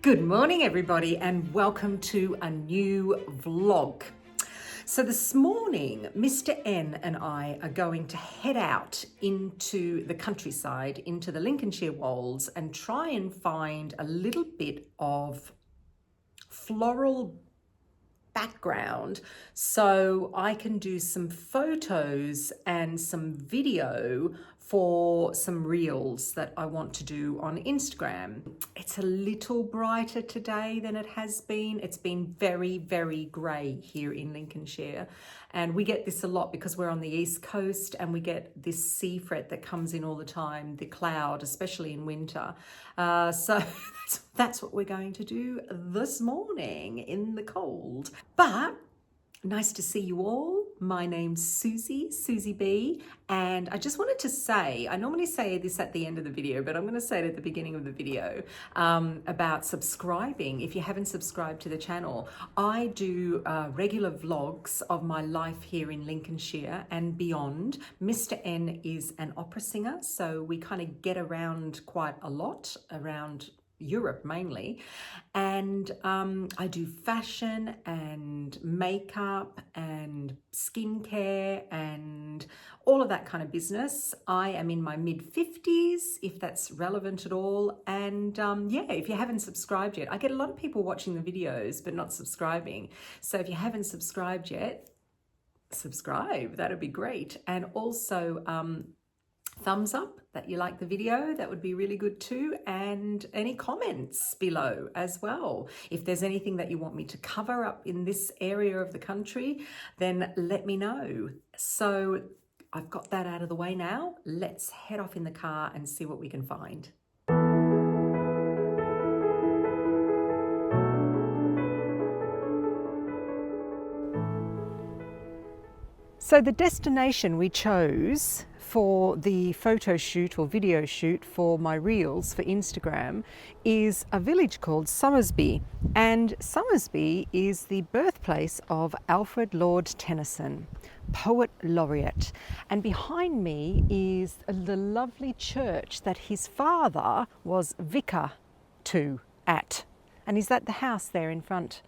Good morning, everybody, and welcome to a new vlog. So this morning, Mr. N and I are going to head out into the countryside, into the Lincolnshire Wolds, and try and find a little bit of floral background so I can do some photos and some video for some reels that I want to do on Instagram. It's a little brighter today than it has been. It's been very, very grey here in Lincolnshire, and we get this a lot because we're on the east coast and we get this sea fret that comes in all the time, the cloud, especially in winter. So that's what we're going to do this morning in the cold. But nice to see you all. My name's Susie B, and I just wanted to say, I normally say this at the end of the video, but I'm going to say it at the beginning of the video, about subscribing. If you haven't subscribed to the channel, I do regular vlogs of my life here in Lincolnshire and beyond. Mr. N is an opera singer, so we kind of get around quite a lot, around Europe mainly, and I do fashion and makeup and skincare and all of that kind of business. I am in my mid-50s, if that's relevant at all, and yeah, if you haven't subscribed yet, I get a lot of people watching the videos but not subscribing, so if you haven't subscribed yet, subscribe, that'd be great. And also thumbs up that you like the video, that would be really good too, and any comments below as well. If there's anything that you want me to cover up in this area of the country, then let me know. So I've got that out of the way now. Let's head off in the car and see what we can find. So the destination we chose for the photo shoot or video shoot for my reels for Instagram is a village called Somersby, and Somersby is the birthplace of Alfred Lord Tennyson, poet laureate, and behind me is the lovely church that his father was vicar at. And is that the house there in front?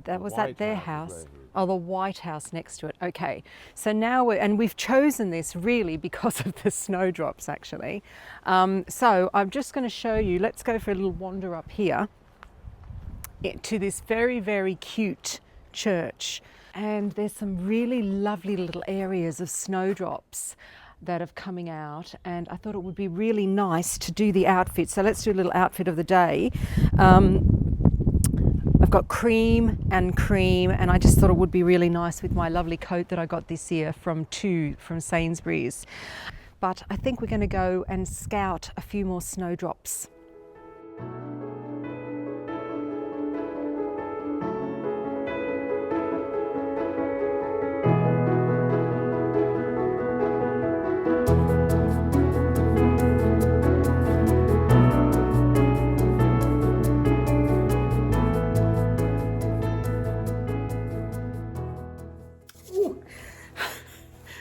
Was that their house? Oh, the White House next to it. Okay, so now we've chosen this really because of the snowdrops actually. So I'm just going to show you, let's go for a little wander up here to this very, very cute church. And there's some really lovely little areas of snowdrops that are coming out, and I thought it would be really nice to do the outfit. So let's do a little outfit of the day. I've got cream, and I just thought it would be really nice with my lovely coat that I got this year from Sainsbury's. But I think we're going to go and scout a few more snowdrops.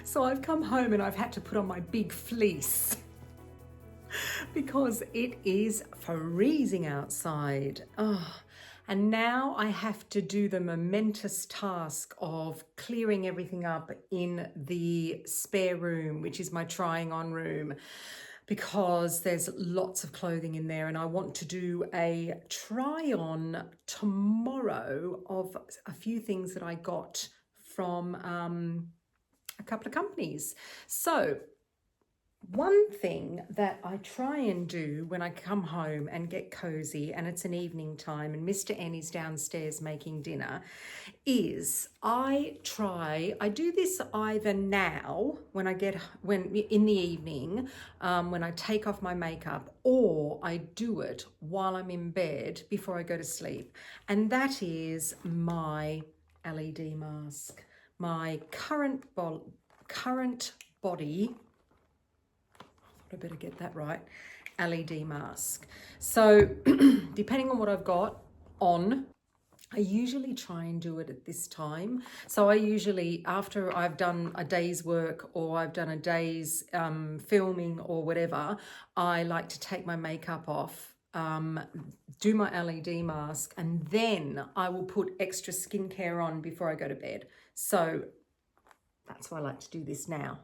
So I've come home and I've had to put on my big fleece because it is freezing outside. Oh, and now I have to do the momentous task of clearing everything up in the spare room, which is my trying on room, because there's lots of clothing in there, and I want to do a try on tomorrow of a few things that I got from a couple of companies. So one thing that I try and do when I come home and get cozy and it's an evening time and Mr. N is downstairs making dinner is I do this either now when in the evening when I take off my makeup, or I do it while I'm in bed before I go to sleep, and that is my LED mask. My current body, I better get that right, LED mask. So depending on what I've got on, I usually try and do it at this time. So I usually, after I've done a day's work or I've done a day's filming or whatever, I like to take my makeup off do my LED mask, and then I will put extra skincare on before I go to bed. So that's why I like to do this now.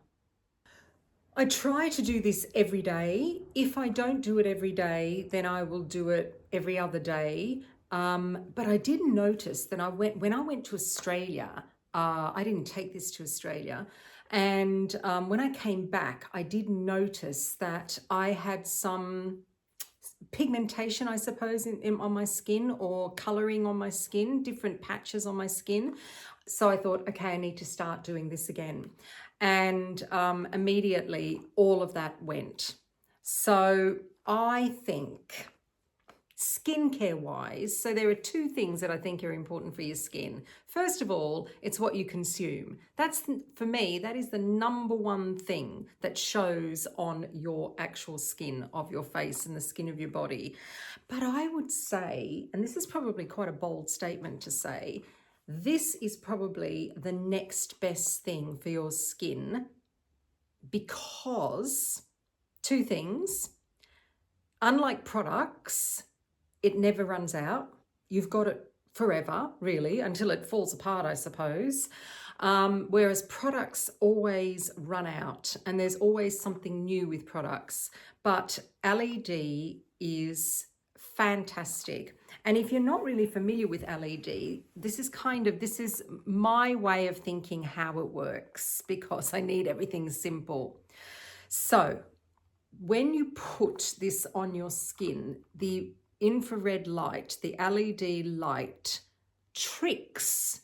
I try to do this every day. If I don't do it every day, then I will do it every other day. But I did notice that when I went to Australia, I didn't take this to Australia. And when I came back, I did notice that I had some pigmentation, I suppose, on my skin, or coloring on my skin, different patches on my skin. So I thought, okay, I need to start doing this again. And immediately all of that went. So I think skincare wise, so there are two things that I think are important for your skin. First of all, it's what you consume. For me, that is the number one thing that shows on your actual skin of your face and the skin of your body. But I would say, and this is probably quite a bold statement to say, this is probably the next best thing for your skin, because two things: unlike products, it never runs out. You've got it forever, really, until it falls apart, I suppose. Whereas products always run out, and there's always something new with products. But LED is fantastic. And if you're not really familiar with LED, this is my way of thinking how it works, because I need everything simple. So when you put this on your skin, the infrared light, the LED light, tricks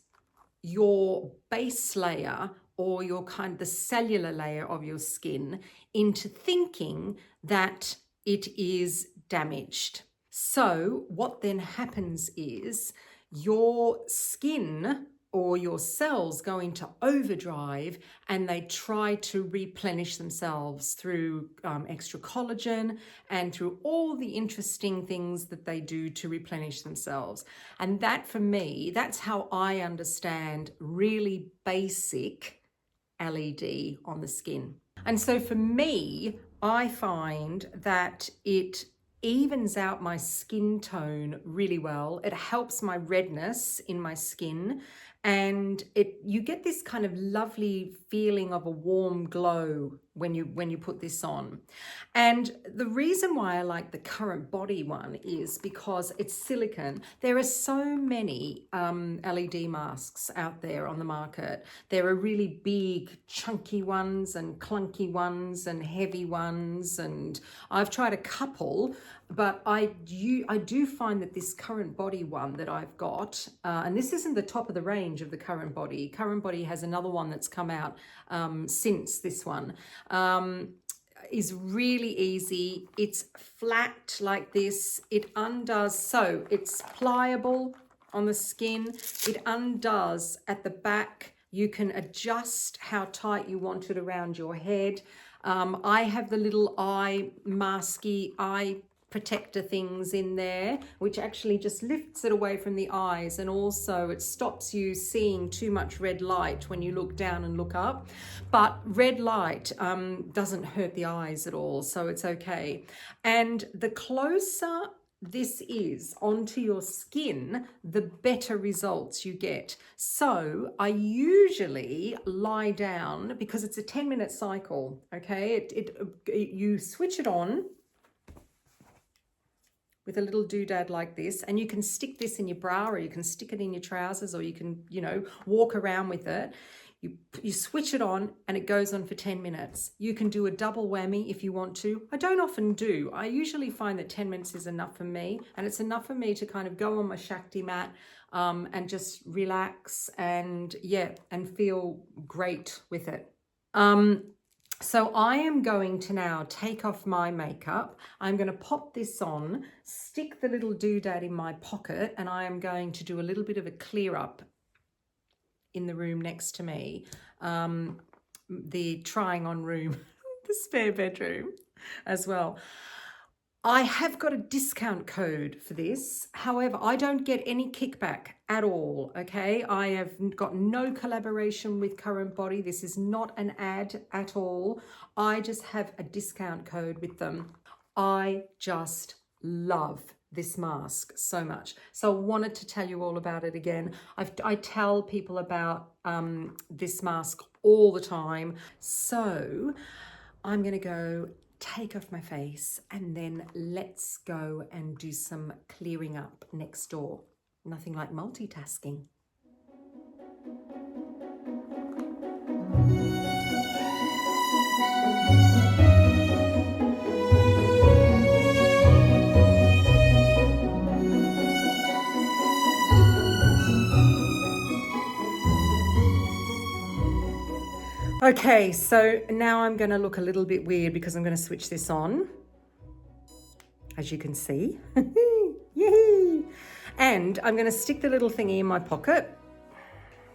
your base layer, or the cellular layer of your skin, into thinking that it is damaged. So what then happens is your skin or your cells go into overdrive, and they try to replenish themselves through extra collagen and through all the interesting things that they do to replenish themselves. And that, for me, that's how I understand really basic LED on the skin. And so for me, I find that it evens out my skin tone really well. It helps my redness in my skin, and you get this kind of lovely feeling of a warm glow when you put this on. And the reason why I like the Current Body one is because it's silicone. There are so many LED masks out there on the market. There are really big, chunky ones and clunky ones and heavy ones, and I've tried a couple, but I do find that this Current Body one that I've got, and this isn't the top of the range of the Current Body. Current Body has another one that's come out since this one, is really easy. It's flat like this. It undoes, so it's pliable on the skin. It undoes at the back. You can adjust how tight you want it around your head. I have the little eye protector things in there, which actually just lifts it away from the eyes, and also it stops you seeing too much red light when you look down and look up. But red light doesn't hurt the eyes at all, so it's okay. And the closer this is onto your skin, the better results you get. So I usually lie down, because it's a 10-minute cycle, okay? You switch it on with a little doodad like this, and you can stick this in your bra, or you can stick it in your trousers, or you can, walk around with it. You switch it on and it goes on for 10 minutes. You can do a double whammy if you want to. I don't often do. I usually find that 10 minutes is enough for me, and it's enough for me to kind of go on my Shakti mat and just relax and feel great with it. So I am going to now take off my makeup. I'm going to pop this on, stick the little doodad in my pocket, and I am going to do a little bit of a clear up in the room next to me, the trying on room, the spare bedroom as well. I have got a discount code for this. However, I don't get any kickback at all, okay? I have got no collaboration with Current Body. This is not an ad at all. I just have a discount code with them. I just love this mask so much. So I wanted to tell you all about it again. I tell people about this mask all the time. So I'm going to go take off my face and then let's go and do some clearing up next door. Nothing like multitasking. Okay, so now I'm going to look a little bit weird because I'm going to switch this on, as you can see. Yay! And I'm going to stick the little thingy in my pocket.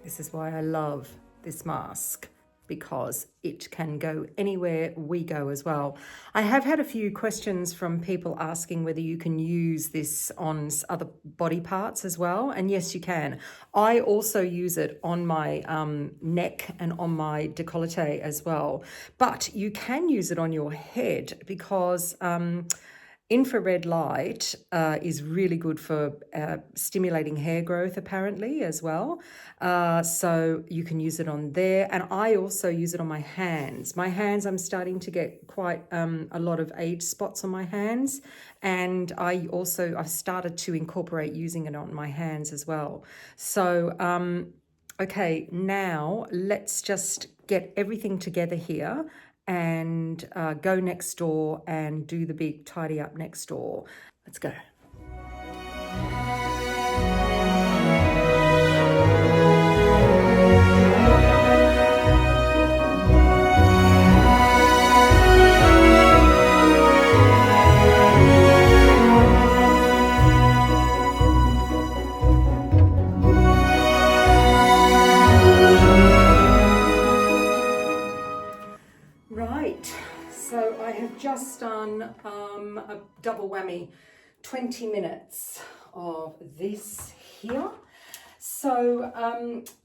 This is why I love this mask, because it can go anywhere we go as well. I have had a few questions from people asking whether you can use this on other body parts as well. And yes, you can. I also use it on my neck and on my décolleté as well. But you can use it on your head because infrared light is really good for stimulating hair growth apparently as well. So you can use it on there. And I also use it on my hands. My hands, I'm starting to get quite a lot of age spots on my hands. And I've started to incorporate using it on my hands as well. So, okay, now let's just get everything together here and go next door and do the big tidy up next door. Let's go. Right, so I have just done a double whammy, 20 minutes of this here. So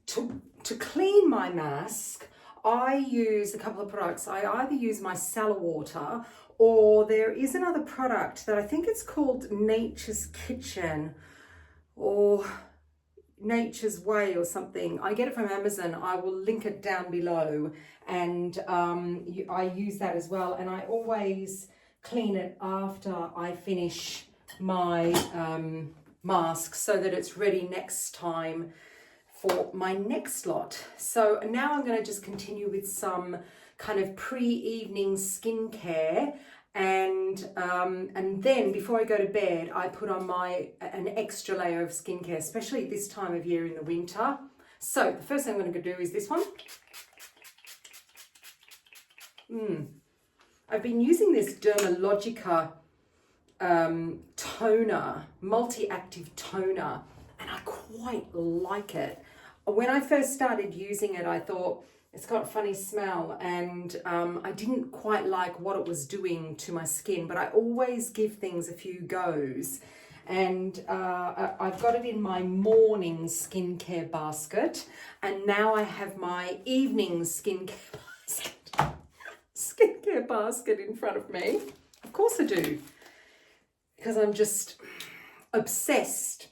to clean my mask, I use a couple of products. I either use micellar water, or there is another product that I think it's called Nature's Kitchen or Nature's Way or something. I get it from Amazon. I will link it down below, and I use that as well. And I always clean it after I finish my mask so that it's ready next time for my next lot. So now I'm going to just continue with some kind of pre-evening skincare. And then before I go to bed, I put on an extra layer of skincare, especially at this time of year in the winter. So the first thing I'm going to do is this one. I've been using this Dermalogica toner, multi-active toner, and I quite like it. When I first started using it, I thought, it's got a funny smell, and I didn't quite like what it was doing to my skin, but I always give things a few goes. And I've got it in my morning skincare basket, and now I have my evening skincare basket in front of me. Of course I do, because I'm just obsessed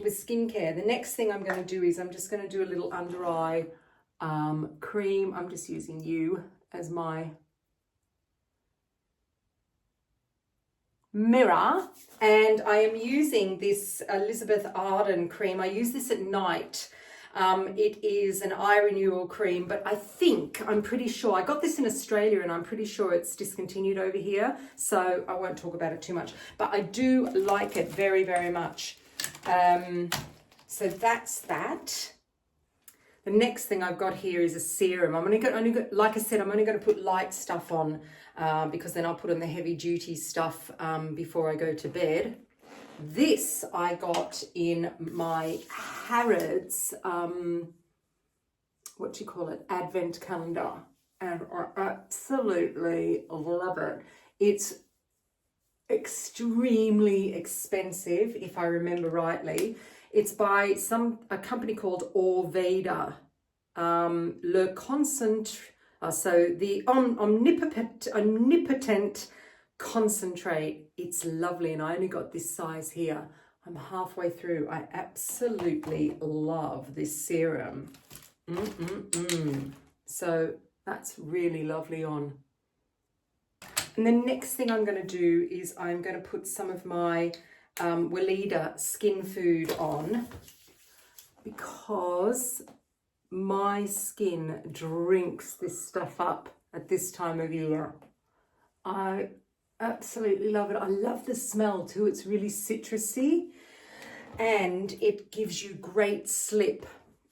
with skincare. The next thing I'm going to do is I'm just going to do a little under eye cream. I'm just using you as my mirror, and I am using this Elizabeth Arden cream. I use this at night. It is an eye renewal cream, but I'm pretty sure I got this in Australia, and I'm pretty sure it's discontinued over here, so I won't talk about it too much, but I do like it very, very much. So that's that. The next thing I've got here is a serum. Like I said, I'm only going to put light stuff on because then I'll put on the heavy duty stuff before I go to bed. This I got in my Harrods, Advent calendar, and I absolutely love it. It's extremely expensive, if I remember rightly. It's by a company called Orveda. Le Concentrate, so the omnipotent concentrate It's lovely, and I only got this size here. I'm halfway through. I absolutely love this serum. So that's really lovely on. And the next thing I'm going to do is I'm going to put some of my Weleda Skin Food on, because my skin drinks this stuff up at this time of year. I absolutely love it. I love the smell too. It's really citrusy, and it gives you great slip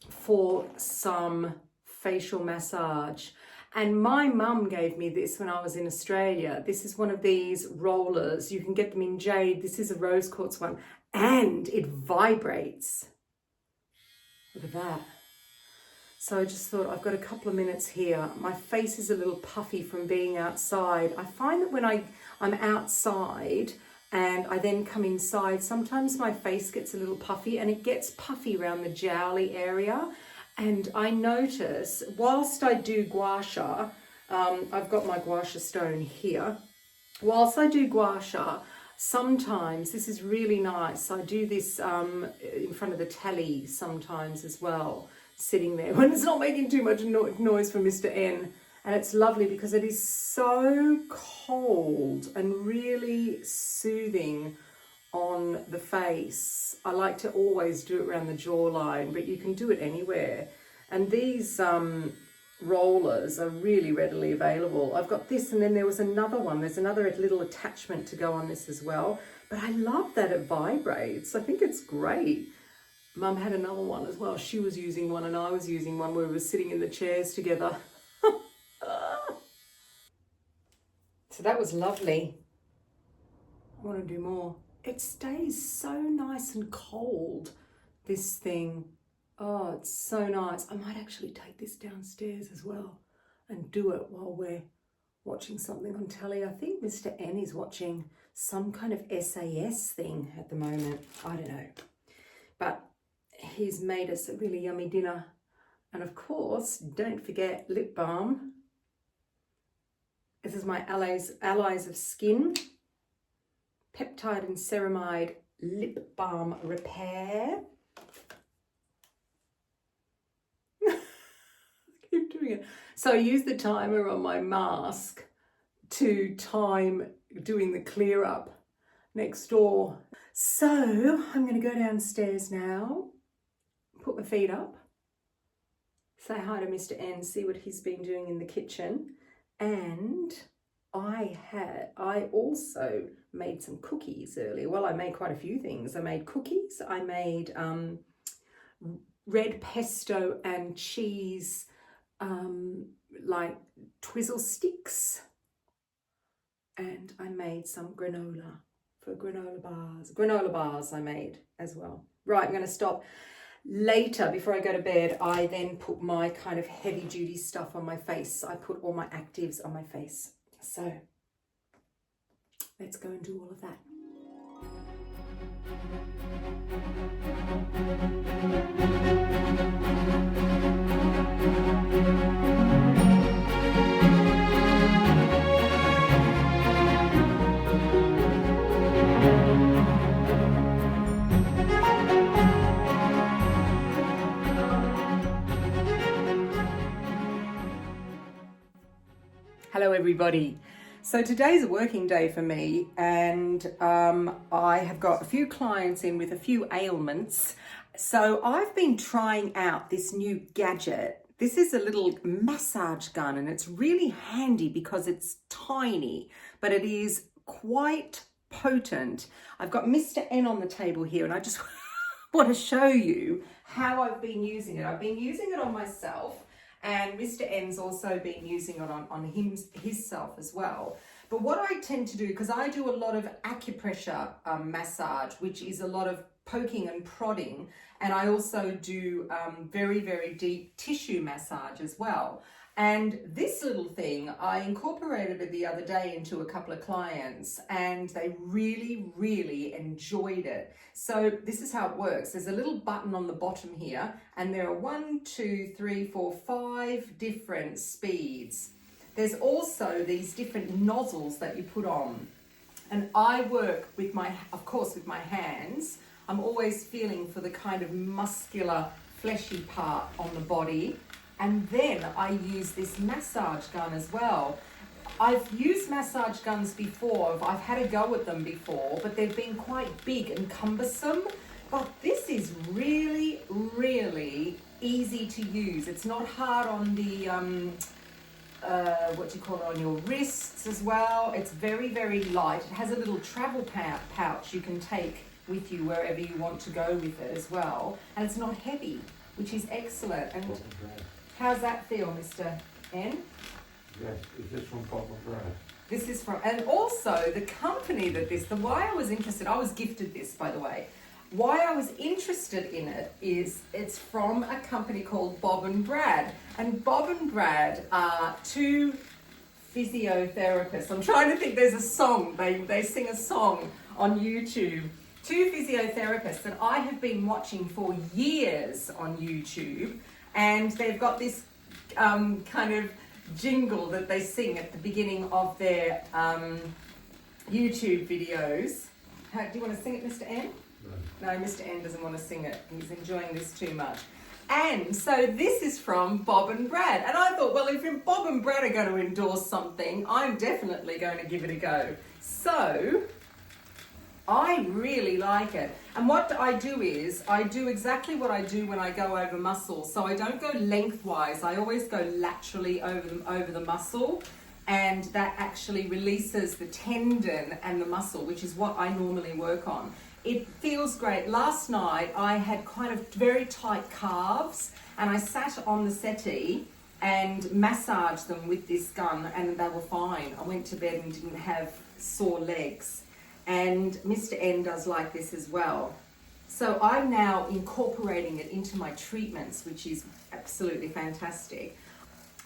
for some facial massage. And my mum gave me this when I was in Australia. This is one of these rollers. You can get them in jade. This is a rose quartz one, and it vibrates. Look at that. So I just thought, I've got a couple of minutes here. My face is a little puffy from being outside. I find that when I'm outside and I then come inside, sometimes my face gets a little puffy, and it gets puffy around the jowly area. And I notice, whilst I do gua sha, I've got my gua sha stone here. Whilst I do gua sha, sometimes, this is really nice, I do this in front of the telly sometimes as well, sitting there when it's not making too much noise for Mr. N. And it's lovely because it is so cold and really soothing on the face. I like to always do it around the jawline, but you can do it anywhere. And these rollers are really readily available. I've got this, and then there was another one. There's another little attachment to go on this as well. But I love that it vibrates. I think it's great. Mum had another one as well. She was using one and I was using one where we were sitting in the chairs together. So that was lovely. I want to do more. It stays so nice and cold, this thing. Oh, it's so nice. I might actually take this downstairs as well and do it while we're watching something on telly. I think Mr. N is watching some kind of SAS thing at the moment. I don't know. But he's made us a really yummy dinner. And of course, don't forget lip balm. This is my Allies of Skin Peptide and Ceramide Lip Balm Repair. Keep doing it. So I use the timer on my mask to time doing the clear up next door. So I'm going to go downstairs now, put my feet up, say hi to Mr. N, see what he's been doing in the kitchen. And I also made some cookies earlier. Well, I made quite a few things. I made cookies. I made red pesto and cheese, like twizzle sticks. And I made some granola for granola bars. Granola bars I made as well. Right, I'm going to stop. Later, before I go to bed, I then put my kind of heavy duty stuff on my face. I put all my actives on my face. So let's go and do all of that. Hello everybody. So today's a working day for me, and I have got a few clients in with a few ailments. So I've been trying out this new Gadget. This is a little massage gun, and it's really handy because it's tiny, but it is quite potent. I've got Mr. N on the table here, and I just want to show you how I've been using it. I've been using it on myself, and Mr. N's also been using it on himself as well. But what I tend to do, because I do a lot of acupressure massage, which is a lot of poking and prodding, and I also do very, very deep tissue massage as well. And this little thing, I incorporated it the other day into a couple of clients, and they really, really enjoyed it. So this is how it works. There's a little button on the bottom here, and there are 1, 2, 3, 4, 5 different speeds. There's also these different nozzles that you put on. And I work with of course, with my hands. I'm always feeling for the kind of muscular, fleshy part on the body. And then I use this massage gun as well. I've used massage guns before. I've had a go at them before, but they've been quite big and cumbersome. But this is really, really easy to use. It's not hard on the, on your wrists as well. It's very, very light. It has a little travel pouch you can take with you wherever you want to go with it as well. And it's not heavy, which is excellent. And how's that feel, Mr. N? Yes, is this from Bob and Brad? This is from, and also the company why I was interested, I was gifted this, by the way. Why I was interested in it is it's from a company called Bob and Brad. And Bob and Brad are two physiotherapists. I'm trying to think, there's a song, they sing a song on YouTube. Two physiotherapists that I have been watching for years on YouTube. And they've got this kind of jingle that they sing at the beginning of their YouTube videos. Do you want to sing it, Mr. N? No, Mr. N doesn't want to sing it. He's enjoying this too much. And so this is from Bob and Brad. And I thought, well, if Bob and Brad are going to endorse something, I'm definitely going to give it a go. So I really like it. And what I do is, I do exactly what I do when I go over muscle. So I don't go lengthwise. I always go laterally over the muscle. And that actually releases the tendon and the muscle, which is what I normally work on. It feels great. Last night, I had kind of very tight calves, and I sat on the settee and massaged them with this gun, and they were fine. I went to bed and didn't have sore legs. And Mr. N does like this as well. So I'm now incorporating it into my treatments, which is absolutely fantastic.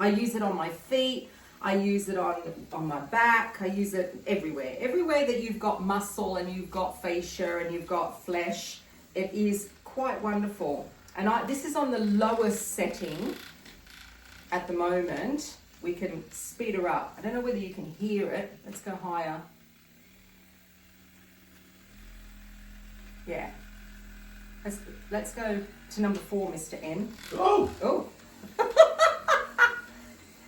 I use it on my feet, I use it on my back, I use it everywhere. Everywhere that you've got muscle and you've got fascia and you've got flesh, it is quite wonderful. And this is on the lowest setting at the moment. We can speed her up. I don't know whether you can hear it. Let's go higher. Yeah. Let's go to number 4, Mr. N. Oh! Oh.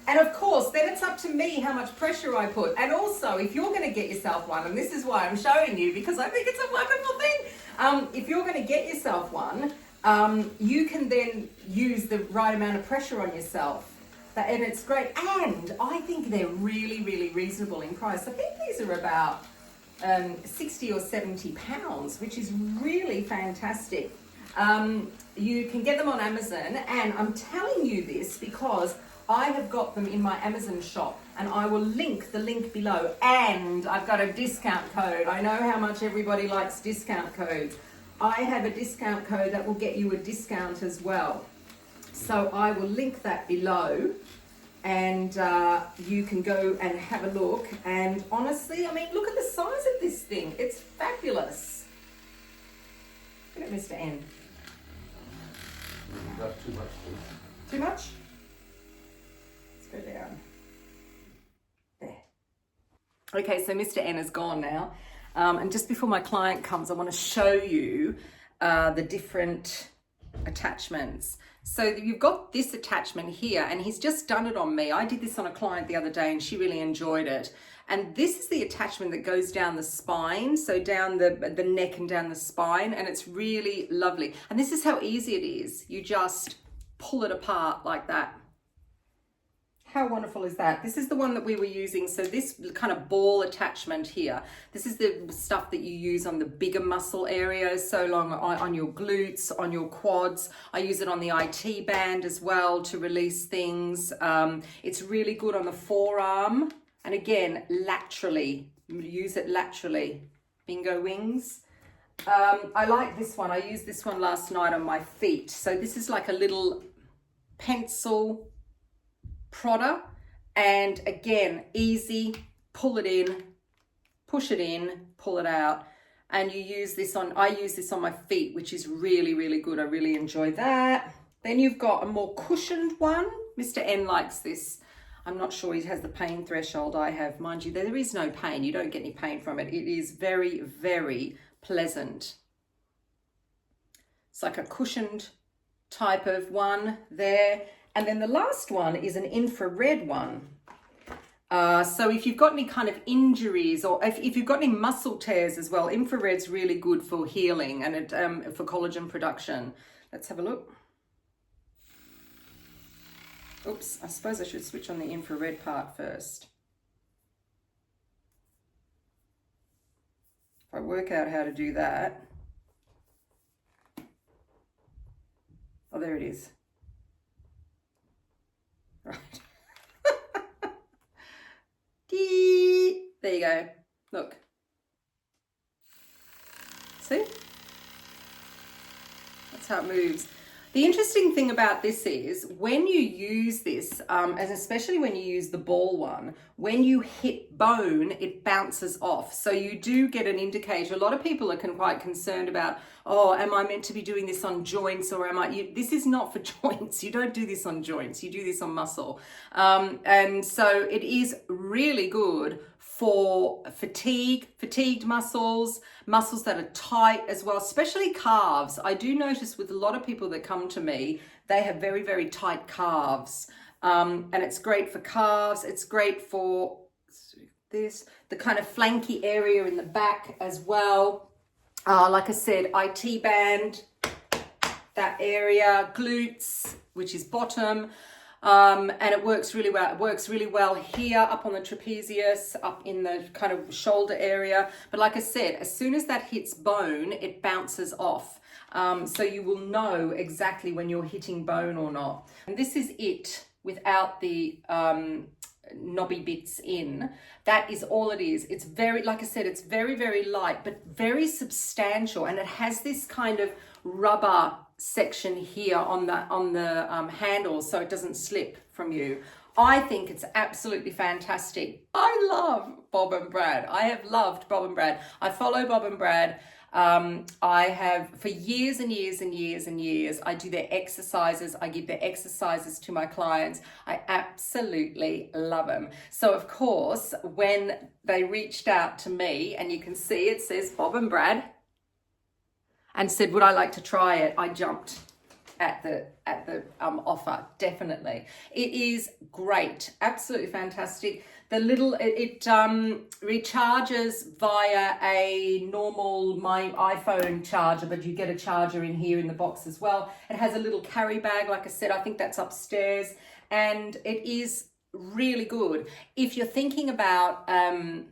And of course, then it's up to me how much pressure I put. And also, if you're going to get yourself one, and this is why I'm showing you, because I think it's a wonderful thing. If you're going to get yourself one, you can then use the right amount of pressure on yourself. And it's great. And I think they're really, really reasonable in price. I think these are about 60 or 70 pounds, which is really fantastic. You can get them on Amazon, and I'm telling you this because I have got them in my Amazon shop, and I will link the link below. And I've got a discount code. I know how much everybody likes discount codes. I have a discount code that will get you a discount as well. So I will link that below, and you can go and have a look. And honestly, I mean, look at the size of this thing. It's fabulous. Look at Mr. N. That's too much. Too much? Go down. There. Okay, so Mr. N is gone now. And just before my client comes, I want to show you the different attachments. So you've got this attachment here, and he's just done it on me. I did this on a client the other day, and she really enjoyed it. And this is the attachment that goes down the spine, so down the neck and down the spine, and it's really lovely. And this is how easy it is. You just pull it apart like that. How wonderful is that? This is the one that we were using. So this kind of ball attachment here, this is the stuff that you use on the bigger muscle areas, so long on your glutes, on your quads. I use it on the IT band as well to release things. It's really good on the forearm. And again, laterally, use it laterally. Bingo wings. I like this one. I used this one last night on my feet. So this is like a little pencil prodder, and again, easy, pull it in, push it in, pull it out, and you use this on, I use this on my feet, which is really, really good. I really enjoy that. Then you've got a more cushioned one. Mr. N likes this. I'm not sure it has the pain threshold I have. Mind you, there is no pain. You don't get any pain from it. It is very, very pleasant. It's like a cushioned type of one there. And then the last one is an infrared one. So if you've got any kind of injuries, or if you've got any muscle tears as well, infrared's really good for healing and for collagen production. Let's have a look. Oops, I suppose I should switch on the infrared part first. If I work out how to do that. Oh, there it is. Right. There you go. Look. See? That's how it moves. The interesting thing about this is when you use this, and especially when you use the ball one, when you hit bone, it bounces off. So you do get an indicator. A lot of people are quite concerned about, oh, am I meant to be doing this on joints, or this is not for joints. You don't do this on joints. You do this on muscle. And so it is really good for fatigued muscles that are tight as well, especially calves. I do notice with a lot of people that come to me, they have very, very tight calves. And it's great for calves. It's great for the kind of flanky area in the back as well. Like I said, IT band, that area, glutes, which is bottom. And it works really well. It works really well here, up on the trapezius, up in the kind of shoulder area. But like I said, as soon as that hits bone, it bounces off. So you will know exactly when you're hitting bone or not. And this is it without the knobby bits in. That is all it is. It's very, like I said, it's very, very light, but very substantial. And it has this kind of rubber section here on the handles, so it doesn't slip from you. I think it's absolutely fantastic. I love Bob and Brad. I have loved Bob and Brad. I follow Bob and Brad. I have for years and years and years and years. I do their exercises. I give their exercises to my clients. I absolutely love them. So of course, when they reached out to me, and you can see it says Bob and Brad, and said, would I like to try it? I jumped at the offer, definitely. It is great, absolutely fantastic. The little, it recharges via a normal, my iPhone charger, but you get a charger in here in the box as well. It has a little carry bag, like I said, I think that's upstairs, and it is really good. If you're thinking about, and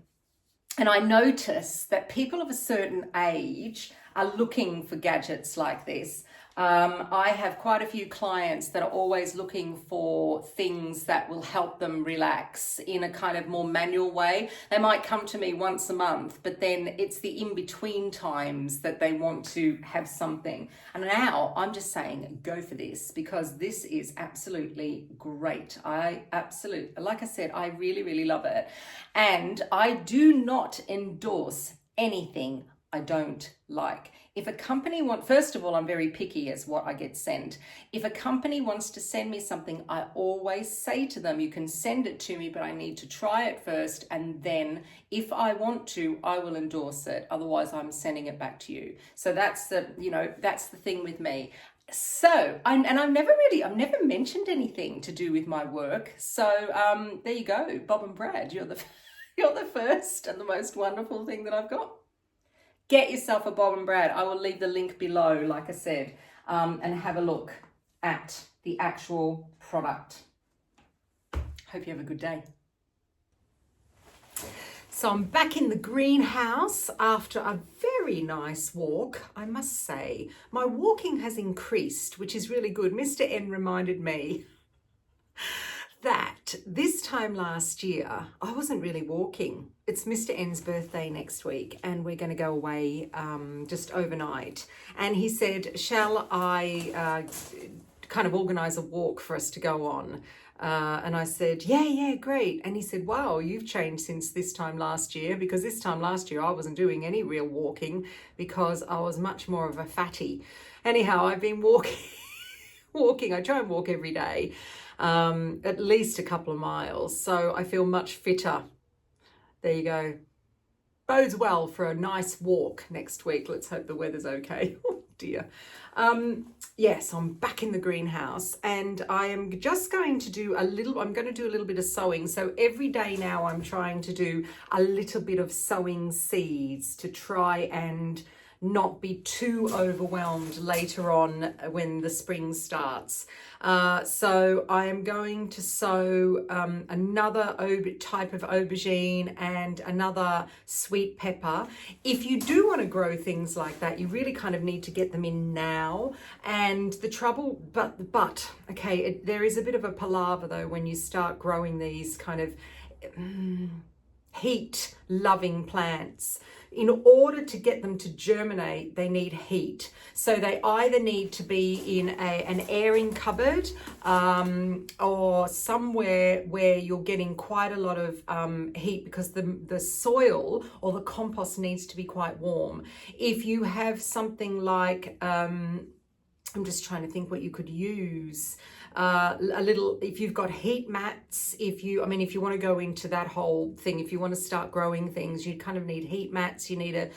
I notice that people of a certain age are looking for gadgets like this. I have quite a few clients that are always looking for things that will help them relax in a kind of more manual way. They might come to me once a month, but then it's the in-between times that they want to have something. And now I'm just saying, go for this, because this is absolutely great. Like I said, I really, really love it. And I do not endorse anything I don't like. If a company first of all, I'm very picky as what I get sent. If a company wants to send me something, I always say to them, you can send it to me, but I need to try it first. And then if I want to, I will endorse it. Otherwise, I'm sending it back to you. So that's the thing with me. So, I've never mentioned anything to do with my work. So there you go, Bob and Brad, you're the first and the most wonderful thing that I've got. Get yourself a Bob and Brad. I will leave the link below, like I said, and have a look at the actual product. Hope you have a good day. So I'm back in the greenhouse after a very nice walk, I must say. My walking has increased, which is really good. Mr. N reminded me that this time last year, I wasn't really walking. It's Mr. N's birthday next week, and we're going to go away just overnight. And he said, shall I kind of organise a walk for us to go on? And I said, yeah, great. And he said, wow, you've changed since this time last year, because this time last year I wasn't doing any real walking because I was much more of a fatty. Anyhow, I've been walking. I try and walk every day. at least a couple of miles. So I feel much fitter. There you go. Bodes well for a nice walk next week. Let's hope the weather's okay. Oh dear. Yes, I'm back in the greenhouse and I am just going to do I'm going to do a little bit of sowing. So every day now I'm trying to do a little bit of sowing seeds to try and not be too overwhelmed later on when the spring starts. So I am going to sow another type of aubergine and another sweet pepper. If you do want to grow things like that, you really kind of need to get them in now. And the trouble, okay, there is a bit of a palaver though when you start growing these kind of heat-loving plants. In order to get them to germinate, they need heat. So they either need to be in an airing cupboard or somewhere where you're getting quite a lot of heat, because the soil or the compost needs to be quite warm. If you have something like, I'm just trying to think what you could use. If you've got heat mats, if you want to go into that whole thing, if you want to start growing things, you kind of need heat mats, you need a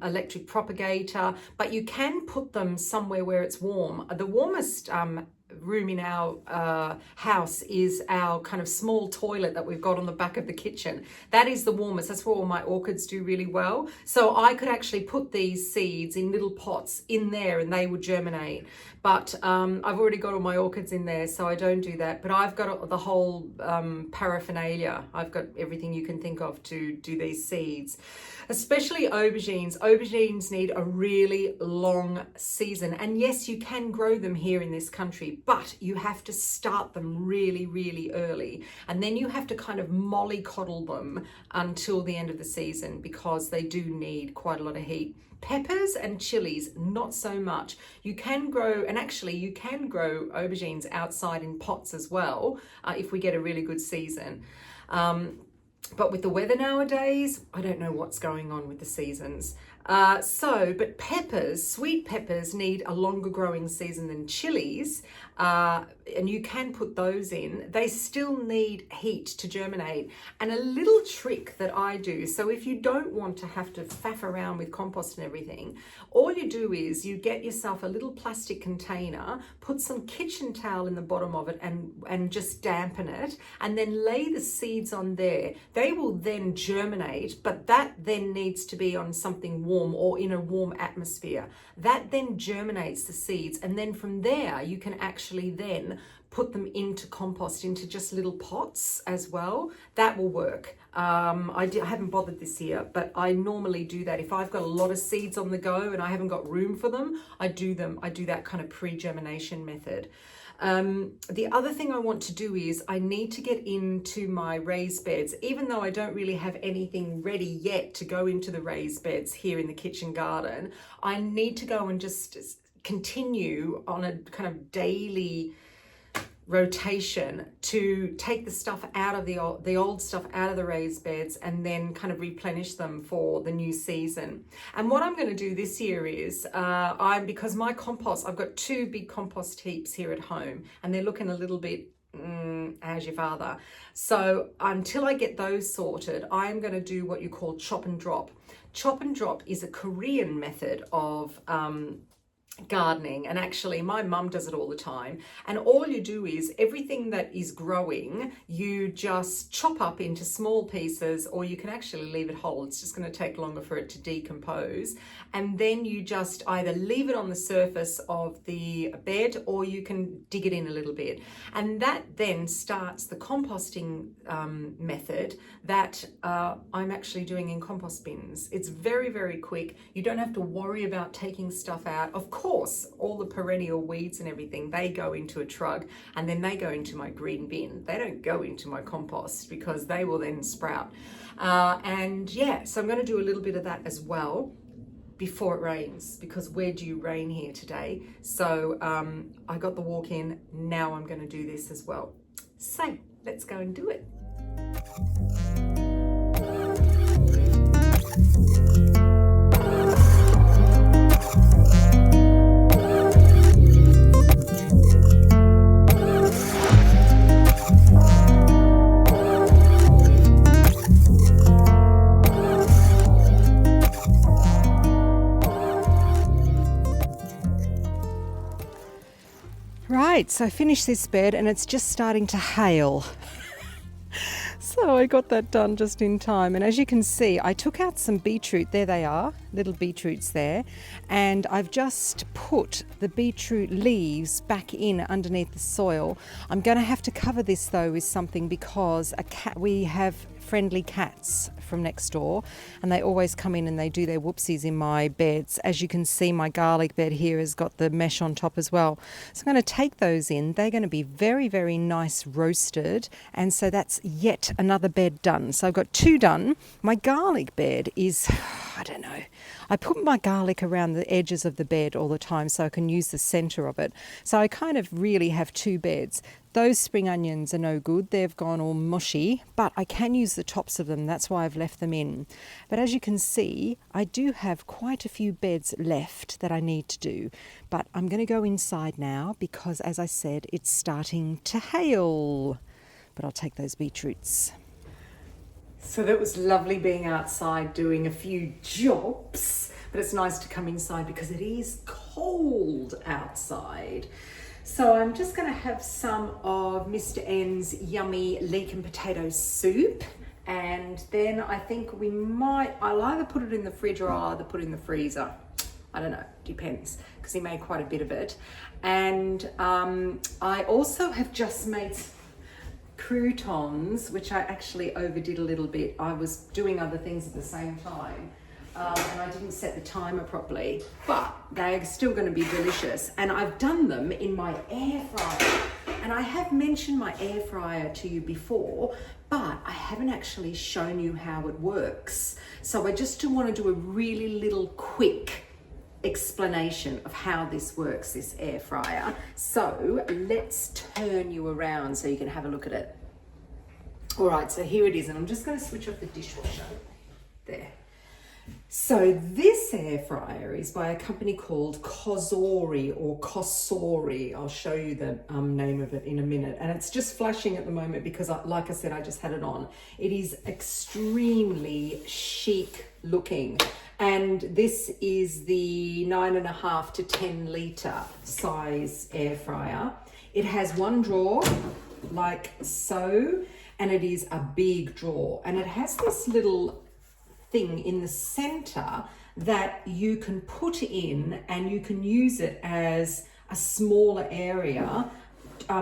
electric propagator, but you can put them somewhere where it's warm. The warmest room in our house is our kind of small toilet that we've got on the back of the kitchen. That is the warmest. That's where all my orchids do really well. So I could actually put these seeds in little pots in there and they would germinate. But I've already got all my orchids in there, so I don't do that. But I've got the whole paraphernalia. I've got everything you can think of to do these seeds. Especially aubergines. Aubergines need a really long season. And yes, you can grow them here in this country, but you have to start them really, really early. And then you have to kind of mollycoddle them until the end of the season, because they do need quite a lot of heat. Peppers and chilies, not so much. You can grow, and actually you can grow aubergines outside in pots as well, if we get a really good season. But with the weather nowadays, I don't know what's going on with the seasons. But peppers, sweet peppers, need a longer growing season than chilies, and you can put those in. They still need heat to germinate. And a little trick that I do, so if you don't want to have to faff around with compost and everything, all you do is you get yourself a little plastic container, put some kitchen towel in the bottom of it and just dampen it, and then lay the seeds on there. They will then germinate, but that then needs to be on something warm or in a warm atmosphere. That then germinates the seeds, and then from there you can actually then put them into compost, into just little pots as well. That will work. I haven't bothered this year, but I normally do that. If I've got a lot of seeds on the go and I haven't got room for them, I do that kind of pre-germination method. The other thing I want to do is I need to get into my raised beds, even though I don't really have anything ready yet to go into the raised beds here in the kitchen garden. I need to go and just continue on a kind of daily rotation to take the stuff out of the old stuff out of the raised beds and then kind of replenish them for the new season. And what I'm going to do this year is because my compost, I've got 2 big compost heaps here at home and they're looking a little bit as your father. So until I get those sorted, I'm going to do what you call chop and drop. Chop and drop is a Korean method of gardening, and actually my mum does it all the time. And all you do is everything that is growing, you just chop up into small pieces, or you can actually leave it whole. It's just going to take longer for it to decompose. And then you just either leave it on the surface of the bed, or you can dig it in a little bit. And that then starts the composting method that I'm actually doing in compost bins. It's very, very quick. You don't have to worry about taking stuff out. Of course, all the perennial weeds and everything, they go into a trug and then they go into my green bin. They don't go into my compost because they will then sprout. So I'm going to do a little bit of that as well before it rains, because where do you rain here today? So I got the walk in. Now I'm going to do this as well. So let's go and do it. Right, so I finished this bed and it's just starting to hail. So I got that done just in time. And as you can see, I took out some beetroot. There they are, little beetroots there. And I've just put the beetroot leaves back in underneath the soil. I'm going to have to cover this though with something because we have friendly cats from next door and they always come in and they do their whoopsies in my beds. As you can see, my garlic bed here has got the mesh on top as well. So I'm going to take those in. They're going to be very, very nice roasted, and so that's yet another bed done. So I've got 2 done. My garlic bed is, I don't know, I put my garlic around the edges of the bed all the time so I can use the center of it. So I kind of really have 2 beds. Those spring onions are no good. They've gone all mushy, but I can use the tops of them. That's why I've left them in. But as you can see, I do have quite a few beds left that I need to do. But I'm going to go inside now because, as I said, it's starting to hail. But I'll take those beetroots. So that was lovely being outside doing a few jobs, but it's nice to come inside because it is cold outside. So I'm just going to have some of Mr. N's yummy leek and potato soup, and then I think I'll either put it in the fridge or I'll either put it in the freezer. I don't know, depends, because he made quite a bit of it. And I also have just made croutons, which I actually overdid a little bit. I was doing other things at the same time. And I didn't set the timer properly, but they're still going to be delicious. And I've done them in my air fryer. And I have mentioned my air fryer to you before, but I haven't actually shown you how it works. So I just want to do a really little quick explanation of how this works, this air fryer. So let's turn you around so you can have a look at it. All right, so here it is. And I'm just going to switch off the dishwasher. There. So this air fryer is by a company called Cosy or Cosy. I'll show you the name of it in a minute. And it's just flashing at the moment because, like I said, I just had it on. It is extremely chic looking. And this is the 9.5 to 10 litre size air fryer. It has 1 drawer like so, and it is a big drawer. And it has this little thing in the center that you can put in and you can use it as a smaller area.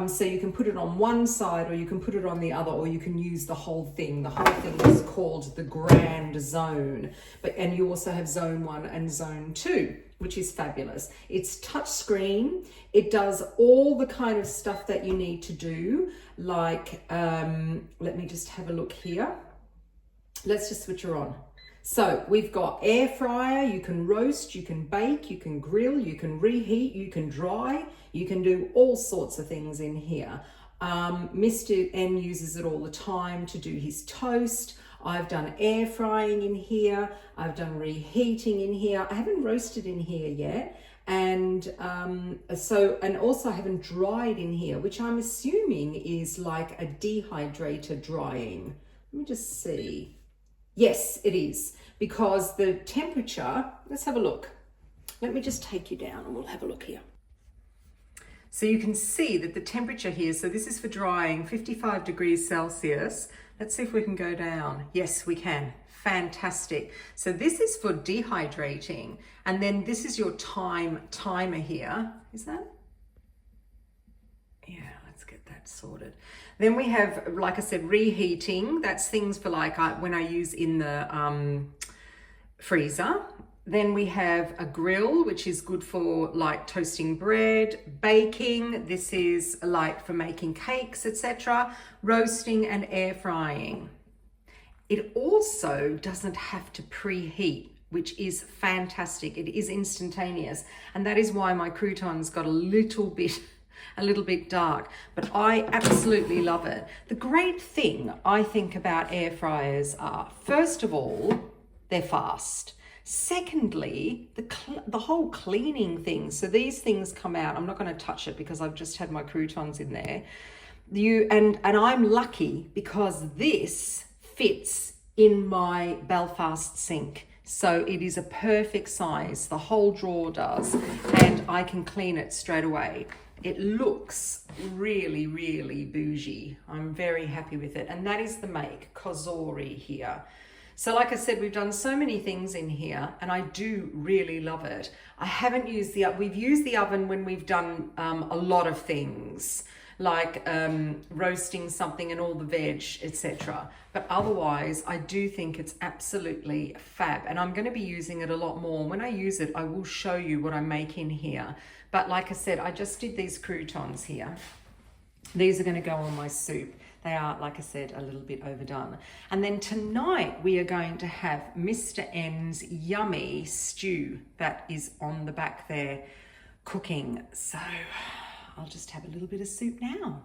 So you can put it on one side or you can put it on the other, or you can use the whole thing. The whole thing is called the Grand Zone. And you also have Zone 1 and Zone 2, which is fabulous. It's touchscreen. It does all the kind of stuff that you need to do. Like, let me just have a look here. Let's just switch her on. So we've got air fryer, you can roast, you can bake, you can grill, you can reheat, you can dry, you can do all sorts of things in here. Mr. N uses it all the time to do his toast. I've done air frying in here. I've done reheating in here. I haven't roasted in here yet. And also I haven't dried in here, which I'm assuming is like a dehydrator drying. Let me just see. Yes, it is, because the temperature, let's have a look. Let me just take you down and we'll have a look here. So you can see that the temperature here, so this is for drying, 55 degrees Celsius. Let's see if we can go down. Yes, we can. Fantastic. So this is for dehydrating. And then this is your timer here. Is that? Yeah, let's get that sorted. Then we have, like I said, reheating. That's things for like when I use in the freezer. Then we have a grill, which is good for like toasting bread, baking. This is like for making cakes, etc. Roasting and air frying. It also doesn't have to preheat, which is fantastic. It is instantaneous. And that is why my croutons got a little bit dark, but I absolutely love it. The great thing I think about air fryers are, first of all, they're fast. Secondly, the whole cleaning thing. So these things come out. I'm not going to touch it because I've just had my croutons in there. And I'm lucky because this fits in my Belfast sink. So it is a perfect size, the whole drawer does, and I can clean it straight away. It looks really, really bougie. I'm very happy with it. And that is the make, Cosy here. So like I said, we've done so many things in here and I do really love it. I haven't used we've used the oven when we've done a lot of things, like roasting something and all the veg, etc. But otherwise, I do think it's absolutely fab. And I'm going to be using it a lot more. When I use it, I will show you what I make in here. But like I said, I just did these croutons here. These are going to go on my soup. They are, like I said, a little bit overdone. And then tonight we are going to have Mr. N's yummy stew that is on the back there cooking. So I'll just have a little bit of soup now.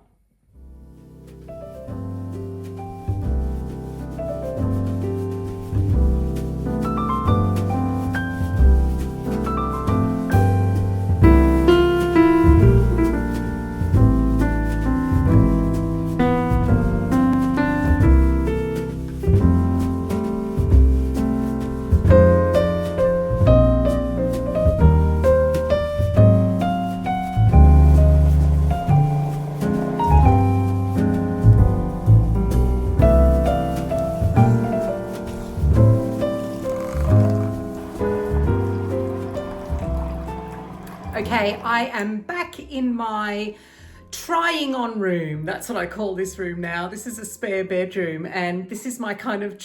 Okay, I am back in my trying on room. That's what I call this room now. This is a spare bedroom and this is my kind of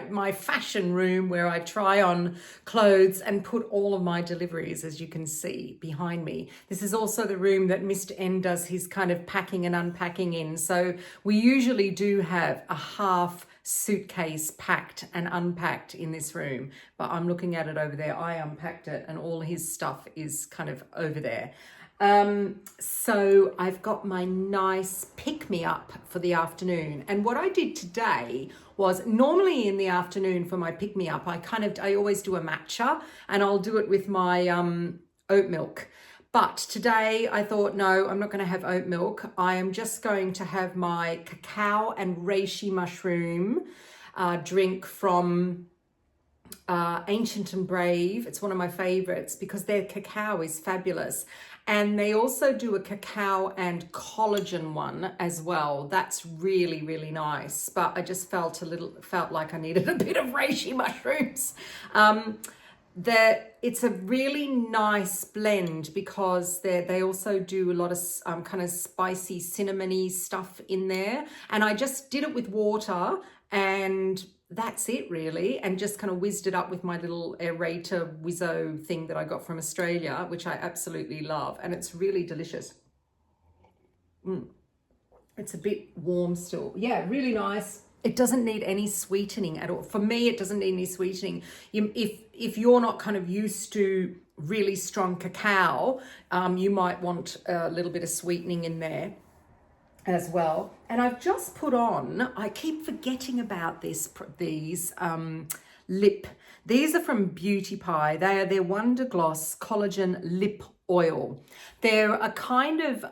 my fashion room where I try on clothes and put all of my deliveries, as you can see behind me. This is also the room that Mr. N does his kind of packing and unpacking in. So we usually do have a half suitcase packed and unpacked in this room, but I'm looking at it over there. I unpacked it and all his stuff is kind of over there. So I've got my nice pick-me-up for the afternoon. And what I did today was, normally in the afternoon for my pick-me-up, I always do a matcha and I'll do it with my oat milk. But today I thought, no, I'm not going to have oat milk. I am just going to have my cacao and reishi mushroom drink from Ancient and Brave. It's one of my favorites because their cacao is fabulous. And they also do a cacao and collagen one as well. That's really, really nice. But I just felt like I needed a bit of reishi mushrooms. It's a really nice blend because they also do a lot of kind of spicy cinnamony stuff in there. And I just did it with water and that's it really, and just kind of whizzed it up with my little aerator Wizzo thing that I got from Australia, which I absolutely love, and it's really delicious. It's a bit warm still. Yeah, really nice. It doesn't need any sweetening at all. For me, it doesn't need any sweetening. If you're not kind of used to really strong cacao, you might want a little bit of sweetening in there as well. And I've just put on, I keep forgetting about these lip. These are from Beauty Pie. They are their Wonder Gloss Collagen Lip Oil. They're a kind of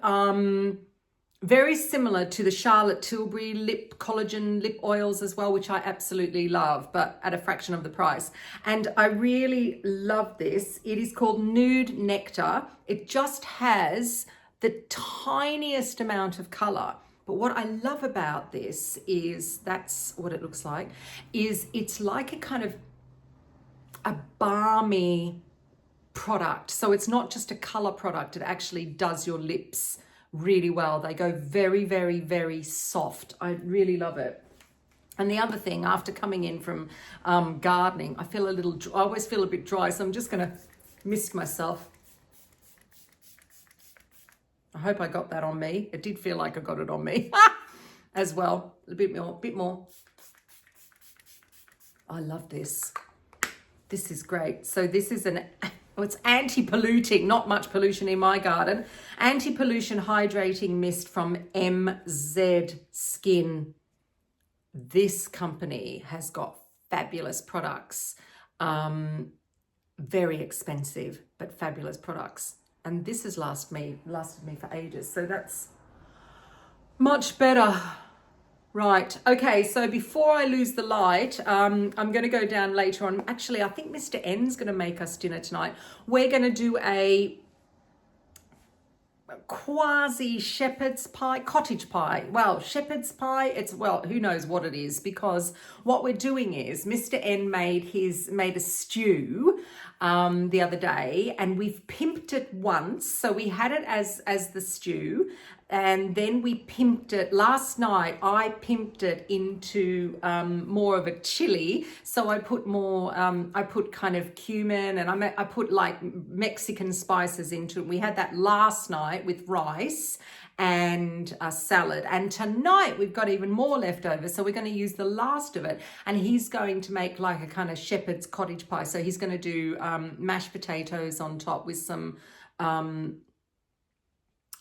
very similar to the Charlotte Tilbury lip collagen lip oils as well, which I absolutely love, but at a fraction of the price. And I really love this. It is called Nude Nectar. It just has the tiniest amount of color. But what I love about this is, that's what it looks like, is it's like a kind of a balmy product. So it's not just a color product. It actually does your lips really well. They go very, very, very soft. I really love it. And the other thing, after coming in from gardening, I always feel a bit dry. So I'm just going to mist myself. I hope I got that on me. It did feel like I got it on me as well. A bit more. I love this. This is great. So this is it's anti-polluting, not much pollution in my garden. Anti-pollution hydrating mist from MZ Skin. This company has got fabulous products. Very expensive, but fabulous products. And this has lasted me for ages. So that's much better Right, okay, so before I lose the light, I'm going to go down later on. Actually, I think Mr. N's going to make us dinner tonight. We're going to do a quasi shepherd's pie, cottage pie. Well, shepherd's pie, well, who knows what it is, because what we're doing is Mr. N made a stew the other day, and we've pimped it once. So we had it as the stew, and then we pimped it last night. I pimped it into more of a chili. So I put more, I put kind of cumin, and I put like Mexican spices into it. We had that last night with rice and a salad, and tonight we've got even more left over, so we're going to use the last of it, and he's going to make like a kind of shepherd's cottage pie. So he's going to do mashed potatoes on top with some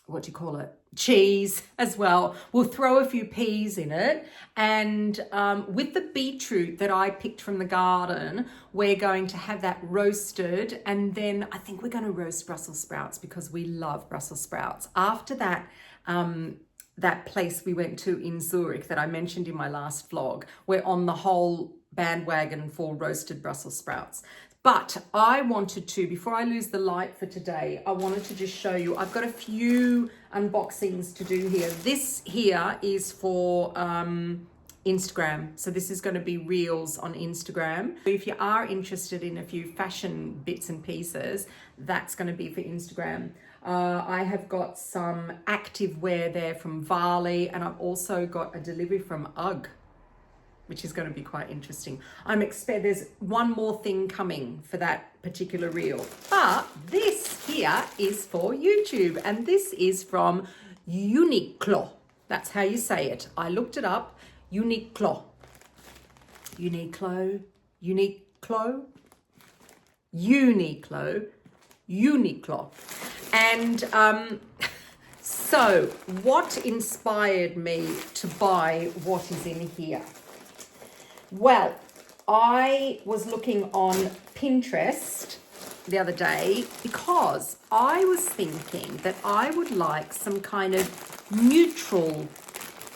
what do you call it, cheese as well. We'll throw a few peas in it, and with the beetroot that I picked from the garden, we're going to have that roasted, and then I think we're going to roast Brussels sprouts because we love Brussels sprouts. After that that place we went to in Zurich that I mentioned in my last vlog, we're on the whole bandwagon for roasted Brussels sprouts. But I wanted to, before I lose the light for today, I wanted to just show you, I've got a few unboxings to do here. This here is for Instagram. So this is going to be reels on Instagram. If you are interested in a few fashion bits and pieces, that's going to be for Instagram. I have got some active wear there from Varley, and I've also got a delivery from UGG, which is going to be quite interesting. There's one more thing coming for that particular reel. But this here is for YouTube, and this is from Uniqlo. That's how you say it. I looked it up. Uniqlo. Uniqlo. Uniqlo. Uniqlo. Uniqlo. And so what inspired me to buy what is in here? Well, I was looking on Pinterest the other day because I was thinking that I would like some kind of neutral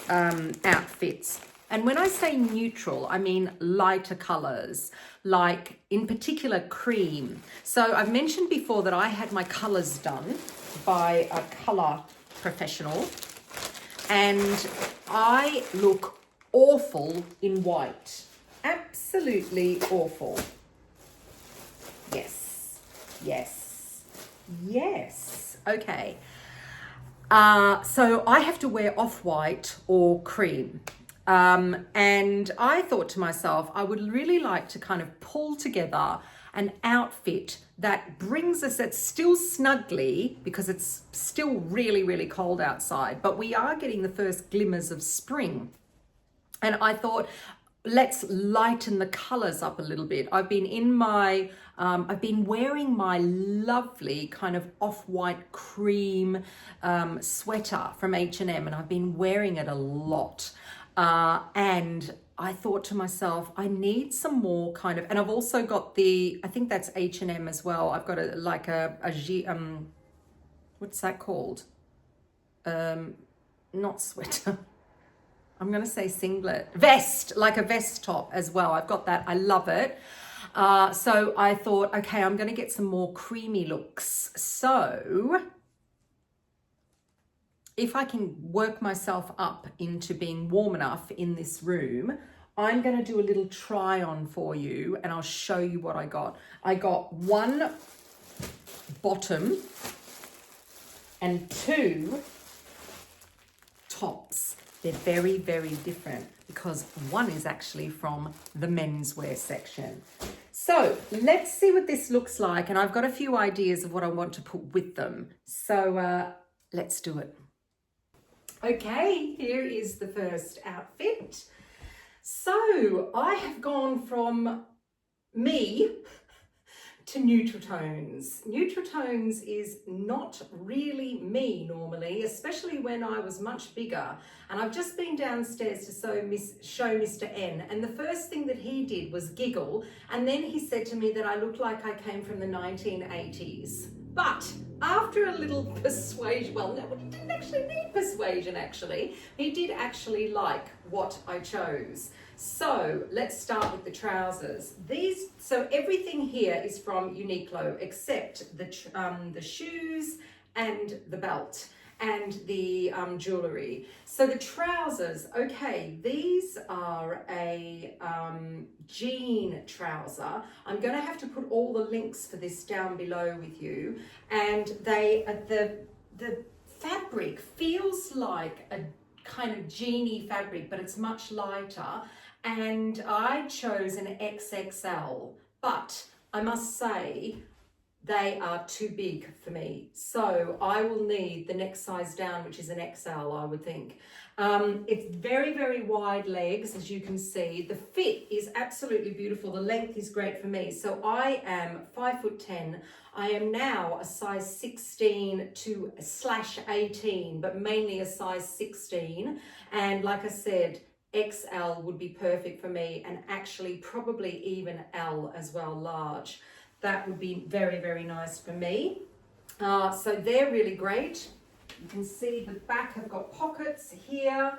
outfits. And when I say neutral, I mean lighter colors, like in particular cream. So I've mentioned before that I had my colors done by a color professional, and I look awful in white. Absolutely awful. Yes. Yes. Yes. Okay. So I have to wear off-white or cream. And I thought to myself, I would really like to kind of pull together an outfit that brings us, it's still snugly because it's still really, really cold outside, but we are getting the first glimmers of spring. And I thought, let's lighten the colors up a little bit. I've been wearing my lovely kind of off-white cream sweater from H&M, and I've been wearing it a lot. And I thought to myself, I need some more kind of, and I've also got I think that's H&M as well. I've got what's that called? Not sweater. I'm going to say singlet, vest, like a vest top as well. I've got that. I love it. So I thought, okay, I'm going to get some more creamy looks. So if I can work myself up into being warm enough in this room, I'm going to do a little try on for you, and I'll show you what I got. I got one bottom and two tops. They're very, very different because one is actually from the menswear section. So let's see what this looks like. And I've got a few ideas of what I want to put with them. So let's do it. Okay, here is the first outfit. So I have gone from me to neutral tones. Neutral tones is not really me normally, especially when I was much bigger. And I've just been downstairs to show Mr. N, and the first thing that he did was giggle, and then he said to me that I looked like I came from the 1980s. But after a little persuasion, well, no, he didn't actually need persuasion actually. He did actually like what I chose. So let's start with the trousers. So everything here is from Uniqlo except the shoes and the belt and the jewellery. So the trousers, okay, these are a jean trouser. I'm going to have to put all the links for this down below with you. And the fabric feels like a kind of jeany fabric, but it's much lighter. And I chose an XXL, but I must say, they are too big for me. So I will need the next size down, which is an XL, I would think. It's very, very wide legs, as you can see. The fit is absolutely beautiful. The length is great for me. So I am 5'10". I am now a size 16 to /18, but mainly a size 16. And like I said, XL would be perfect for me, and actually probably even L as well, large. That would be very, very nice for me. So they're really great. You can see the back have got pockets here.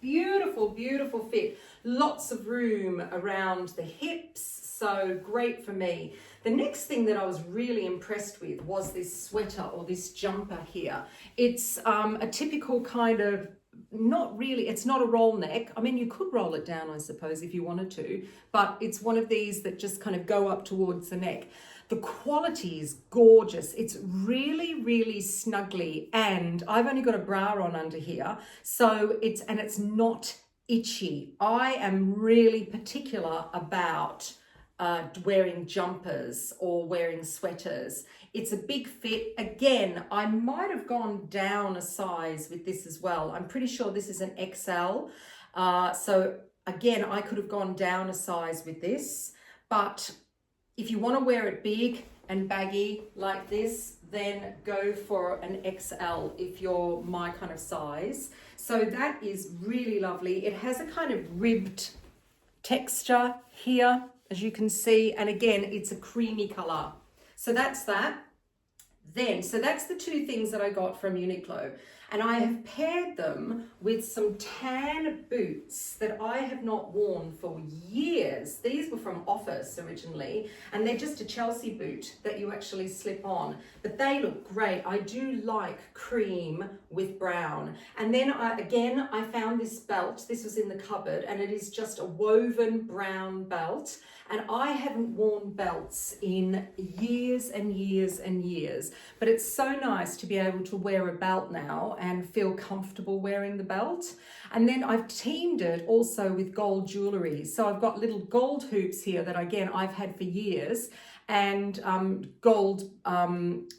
Beautiful, beautiful fit. Lots of room around the hips. So great for me. The next thing that I was really impressed with was this sweater or this jumper here. It's a typical kind of, not really, it's not a roll neck. I mean, you could roll it down, I suppose, if you wanted to, but it's one of these that just kind of go up towards the neck. The quality is gorgeous. It's really, really snuggly, and I've only got a bra on under here, so it's not itchy. I am really particular about wearing jumpers or wearing sweaters. It's a big fit. Again, I might have gone down a size with this as well. I'm pretty sure this is an XL. So again, I could have gone down a size with this, but if you want to wear it big and baggy like this, then go for an XL if you're my kind of size. So that is really lovely. It has a kind of ribbed texture here, as you can see, and again, it's a creamy color. So that's that. So that's the two things that I got from Uniqlo, and I have paired them with some tan boots that I have not worn for years. These were from Office originally, and they're just a Chelsea boot that you actually slip on, but they look great. I do like cream with brown. And then I found this belt. This was in the cupboard, and it is just a woven brown belt. And I haven't worn belts in years and years and years, but it's so nice to be able to wear a belt now and feel comfortable wearing the belt. And then I've teamed it also with gold jewelry. So I've got little gold hoops here that again, I've had for years, and gold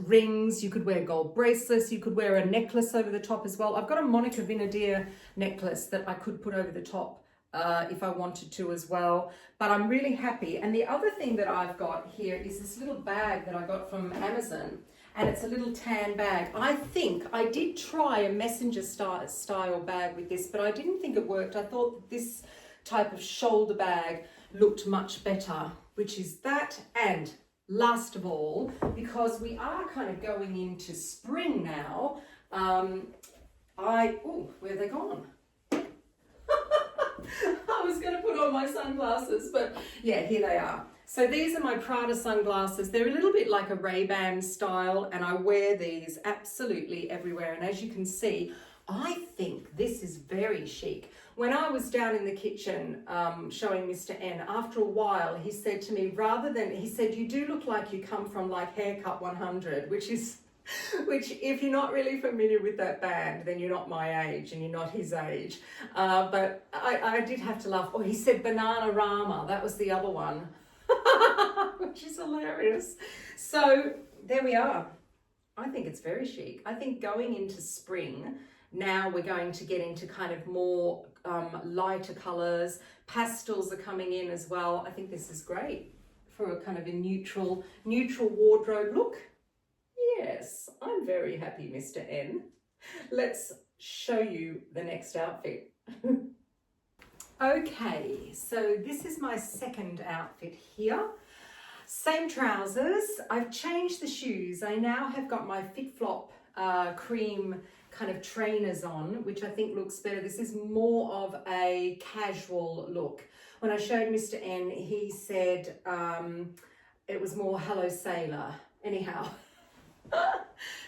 rings. You could wear gold bracelets. You could wear a necklace over the top as well. I've got a Monica Vinader necklace that I could put over the top if I wanted to as well, but I'm really happy. And the other thing that I've got here is this little bag that I got from Amazon, and it's a little tan bag. I think I did try a messenger style bag with this, but I didn't think it worked. I thought that this type of shoulder bag looked much better, which is that. And last of all, because we are kind of going into spring now, where are they gone? I was going to put on my sunglasses, but yeah, here they are. So these are my Prada sunglasses. They're a little bit like a Ray-Ban style, and I wear these absolutely everywhere. And as you can see, I think this is very chic. When I was down in the kitchen showing Mr. N, after a while, he said to me, he said, you do look like you come from like Haircut 100, which if you're not really familiar with that band, then you're not my age and you're not his age. But I did have to laugh. Oh, he said Banana Rama. That was the other one, which is hilarious. So there we are. I think it's very chic. I think going into spring, now we're going to get into kind of more lighter colors. Pastels are coming in as well. I think this is great for a kind of a neutral wardrobe look. Yes, I'm very happy, Mr. N. Let's show you the next outfit. Okay, so this is my second outfit here. Same trousers. I've changed the shoes. I now have got my FitFlop cream kind of trainers on, which I think looks better. This is more of a casual look. When I showed Mr. N, he said it was more Hello Sailor. Anyhow.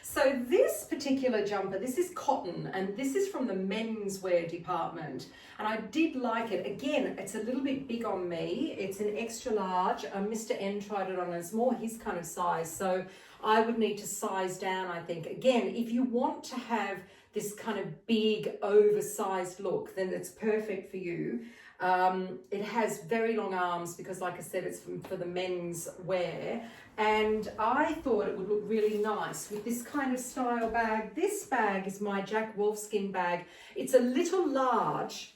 So this particular jumper, this is cotton, and this is from the menswear department, and I did like it. Again, it's a little bit big on me. It's an extra large. Mr. N tried it on, and it's more his kind of size, so I would need to size down, I think. Again, if you want to have this kind of big oversized look, then it's perfect for you. It has very long arms because, like I said, it's for the men's wear, and I thought it would look really nice with this kind of style bag. This bag is my Jack Wolfskin bag. It's a little large,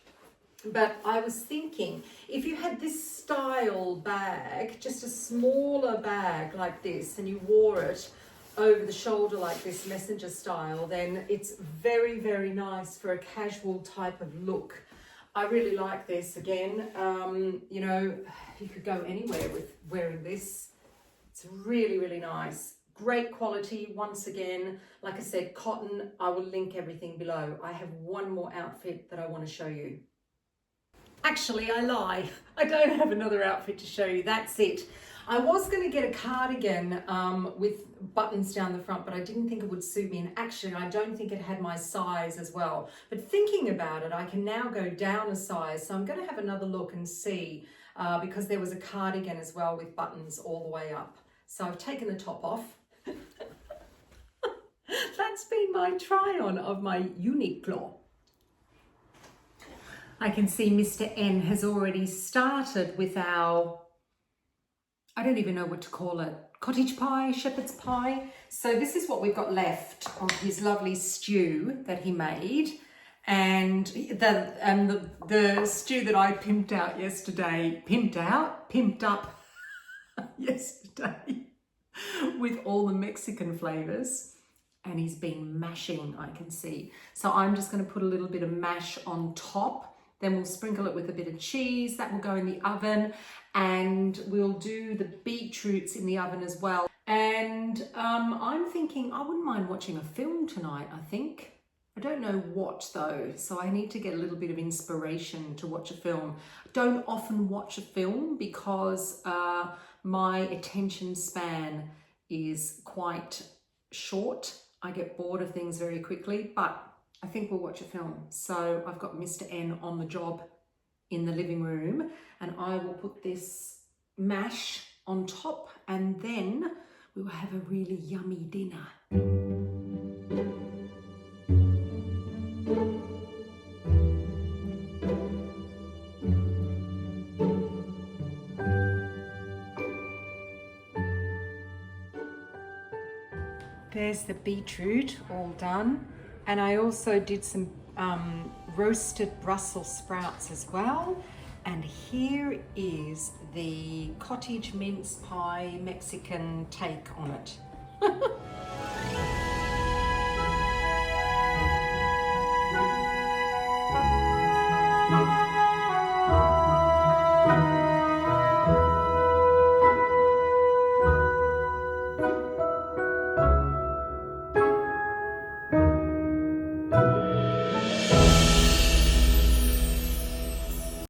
but I was thinking if you had this style bag, just a smaller bag like this, and you wore it over the shoulder like this, messenger style, then it's very, very nice for a casual type of look. I really like this. Again, you know, you could go anywhere with wearing this. It's really, really nice. Great quality. Once again, like I said, cotton. I will link everything below. I have one more outfit that I want to show you. Actually, I lie. I don't have another outfit to show you. That's it. I was going to get a cardigan with buttons down the front, but I didn't think it would suit me. And actually, I don't think it had my size as well. But thinking about it, I can now go down a size. So I'm going to have another look and see, because there was a cardigan as well with buttons all the way up. So I've taken the top off. That's been my try on of my Uniqlo. I can see Mr. N has already started with our, I don't even know what to call it, cottage pie, shepherd's pie. So this is what we've got left of his lovely stew that he made. And the stew that I pimped out yesterday, pimped up yesterday with all the Mexican flavors. And he's been mashing, I can see. So I'm just going to put a little bit of mash on top. Then we'll sprinkle it with a bit of cheese. That will go in the oven. And we'll do the beetroots in the oven as well. And I'm thinking I wouldn't mind watching a film tonight, I think. I don't know what though, so I need to get a little bit of inspiration to watch a film. Don't often watch a film because my attention span is quite short. I get bored of things very quickly, but I think we'll watch a film. So I've got Mr. N on the job in the living room, and I will put this mash on top, and then we will have a really yummy dinner. There's the beetroot all done, and I also did some roasted Brussels sprouts as well. And here is the cottage mince pie Mexican take on it.